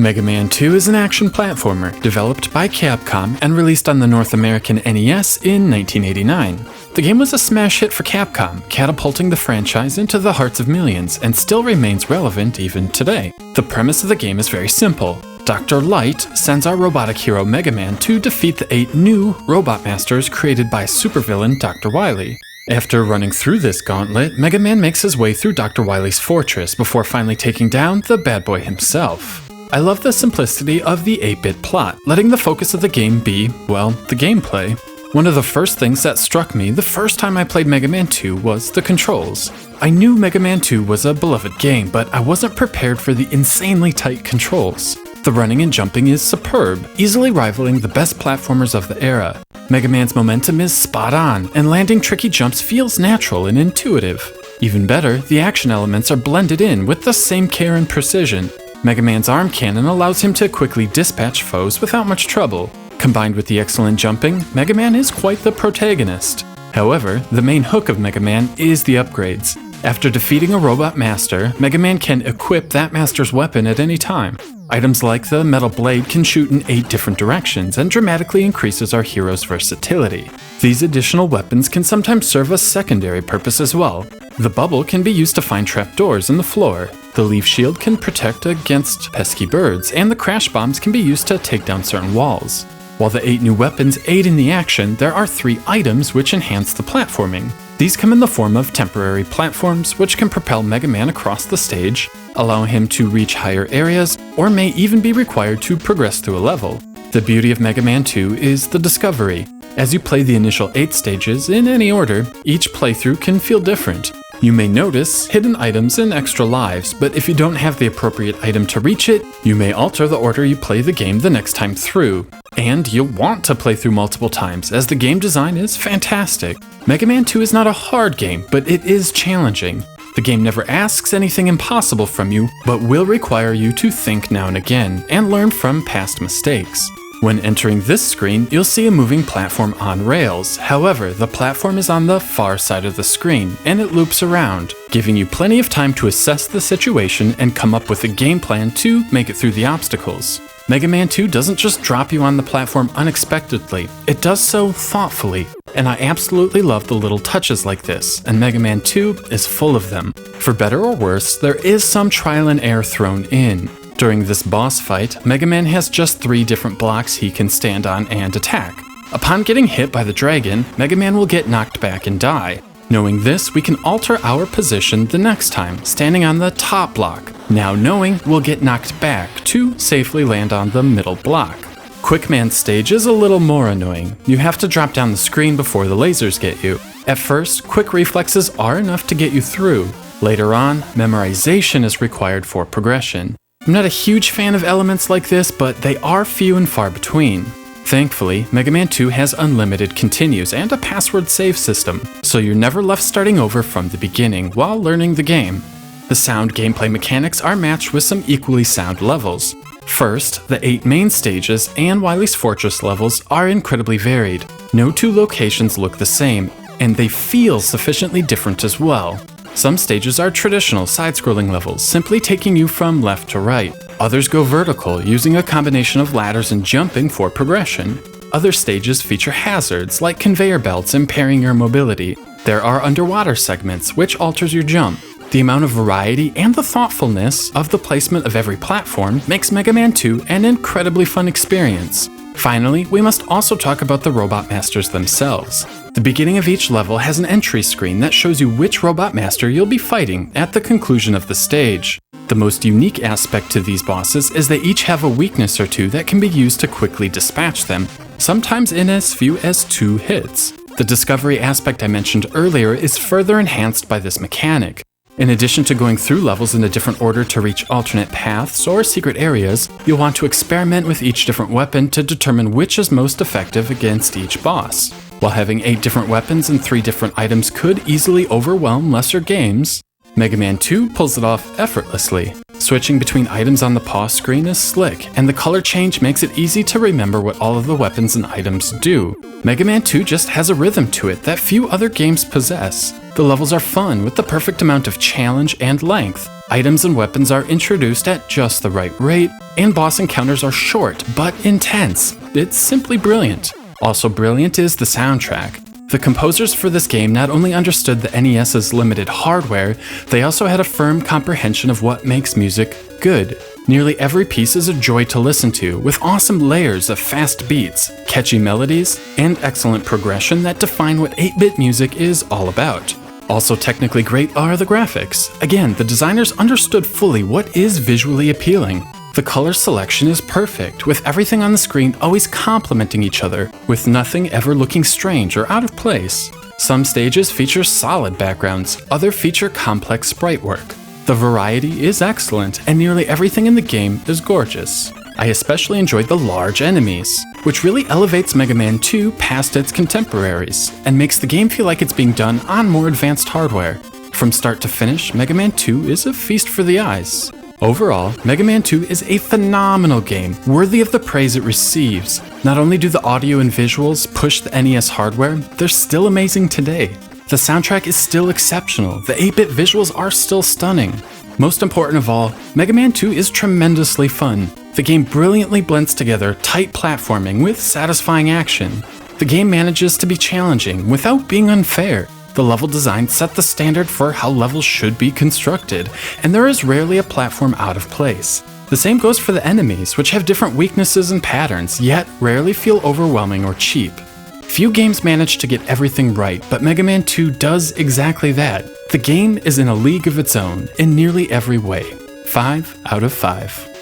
Mega Man 2 is an action platformer developed by Capcom and released on the North American NES in 1989. The game was a smash hit for Capcom, catapulting the franchise into the hearts of millions and still remains relevant even today. The premise of the game is very simple. Dr. Light sends our robotic hero Mega Man to defeat the 8 new Robot Masters created by supervillain Dr. Wily. After running through this gauntlet, Mega Man makes his way through Dr. Wily's fortress before finally taking down the bad boy himself. I love the simplicity of the 8-bit plot, letting the focus of the game be, well, the gameplay. One of the first things that struck me the first time I played Mega Man 2 was the controls. I knew Mega Man 2 was a beloved game, but I wasn't prepared for the insanely tight controls. The running and jumping is superb, easily rivaling the best platformers of the era. Mega Man's momentum is spot on, and landing tricky jumps feels natural and intuitive. Even better, the action elements are blended in with the same care and precision. Mega Man's arm cannon allows him to quickly dispatch foes without much trouble. Combined with the excellent jumping, Mega Man is quite the protagonist. However, the main hook of Mega Man is the upgrades. After defeating a Robot Master, Mega Man can equip that Master's weapon at any time. Items like the Metal Blade can shoot in 8 different directions and dramatically increases our hero's versatility. These additional weapons can sometimes serve a secondary purpose as well. The bubble can be used to find trapdoors in the floor. The leaf shield can protect against pesky birds, and the crash bombs can be used to take down certain walls. While the 8 new weapons aid in the action, there are 3 items which enhance the platforming. These come in the form of temporary platforms, which can propel Mega Man across the stage, allowing him to reach higher areas, or may even be required to progress through a level. The beauty of Mega Man 2 is the discovery. As you play the initial 8 stages in any order, each playthrough can feel different. You may notice hidden items and extra lives, but if you don't have the appropriate item to reach it, you may alter the order you play the game the next time through. And you'll want to play through multiple times, as the game design is fantastic. Mega Man 2 is not a hard game, but it is challenging. The game never asks anything impossible from you, but will require you to think now and again, and learn from past mistakes. When entering this screen, you'll see a moving platform on rails. However, the platform is on the far side of the screen, and it loops around, giving you plenty of time to assess the situation and come up with a game plan to make it through the obstacles. Mega Man 2 doesn't just drop you on the platform unexpectedly, it does so thoughtfully. And I absolutely love the little touches like this, and Mega Man 2 is full of them. For better or worse, there is some trial and error thrown in. During this boss fight, Mega Man has just 3 different blocks he can stand on and attack. Upon getting hit by the dragon, Mega Man will get knocked back and die. Knowing this, we can alter our position the next time, standing on the top block. Now knowing we'll get knocked back to safely land on the middle block. Quick Man stage is a little more annoying. You have to drop down the screen before the lasers get you. At first, quick reflexes are enough to get you through. Later on, memorization is required for progression. I'm not a huge fan of elements like this, but they are few and far between. Thankfully, Mega Man 2 has unlimited continues and a password save system, so you're never left starting over from the beginning while learning the game. The sound gameplay mechanics are matched with some equally sound levels. First, the 8 main stages and Wily's Fortress levels are incredibly varied. No 2 locations look the same, and they feel sufficiently different as well. Some stages are traditional side-scrolling levels, simply taking you from left to right. Others go vertical, using a combination of ladders and jumping for progression. Other stages feature hazards, like conveyor belts impairing your mobility. There are underwater segments, which alters your jump. The amount of variety and the thoughtfulness of the placement of every platform makes Mega Man 2 an incredibly fun experience. Finally, we must also talk about the Robot Masters themselves. The beginning of each level has an entry screen that shows you which Robot Master you'll be fighting at the conclusion of the stage. The most unique aspect to these bosses is they each have a weakness or 2 that can be used to quickly dispatch them, sometimes in as few as 2 hits. The discovery aspect I mentioned earlier is further enhanced by this mechanic. In addition to going through levels in a different order to reach alternate paths or secret areas, you'll want to experiment with each different weapon to determine which is most effective against each boss. While having 8 different weapons and 3 different items could easily overwhelm lesser games, Mega Man 2 pulls it off effortlessly. Switching between items on the pause screen is slick, and the color change makes it easy to remember what all of the weapons and items do. Mega Man 2 just has a rhythm to it that few other games possess. The levels are fun with the perfect amount of challenge and length. Items and weapons are introduced at just the right rate, and boss encounters are short but intense. It's simply brilliant. Also brilliant is the soundtrack. The composers for this game not only understood the NES's limited hardware, they also had a firm comprehension of what makes music good. Nearly every piece is a joy to listen to, with awesome layers of fast beats, catchy melodies, and excellent progression that define what 8-bit music is all about. Also technically great are the graphics. Again, the designers understood fully what is visually appealing. The color selection is perfect, with everything on the screen always complementing each other, with nothing ever looking strange or out of place. Some stages feature solid backgrounds, others feature complex sprite work. The variety is excellent, and nearly everything in the game is gorgeous. I especially enjoyed the large enemies, which really elevates Mega Man 2 past its contemporaries, and makes the game feel like it's being done on more advanced hardware. From start to finish, Mega Man 2 is a feast for the eyes. Overall, Mega Man 2 is a phenomenal game, worthy of the praise it receives. Not only do the audio and visuals push the NES hardware, they're still amazing today. The soundtrack is still exceptional, the 8-bit visuals are still stunning. Most important of all, Mega Man 2 is tremendously fun. The game brilliantly blends together tight platforming with satisfying action. The game manages to be challenging without being unfair. The level design set the standard for how levels should be constructed, and there is rarely a platform out of place. The same goes for the enemies, which have different weaknesses and patterns, yet rarely feel overwhelming or cheap. Few games manage to get everything right, but Mega Man 2 does exactly that. The game is in a league of its own in nearly every way. 5 out of 5.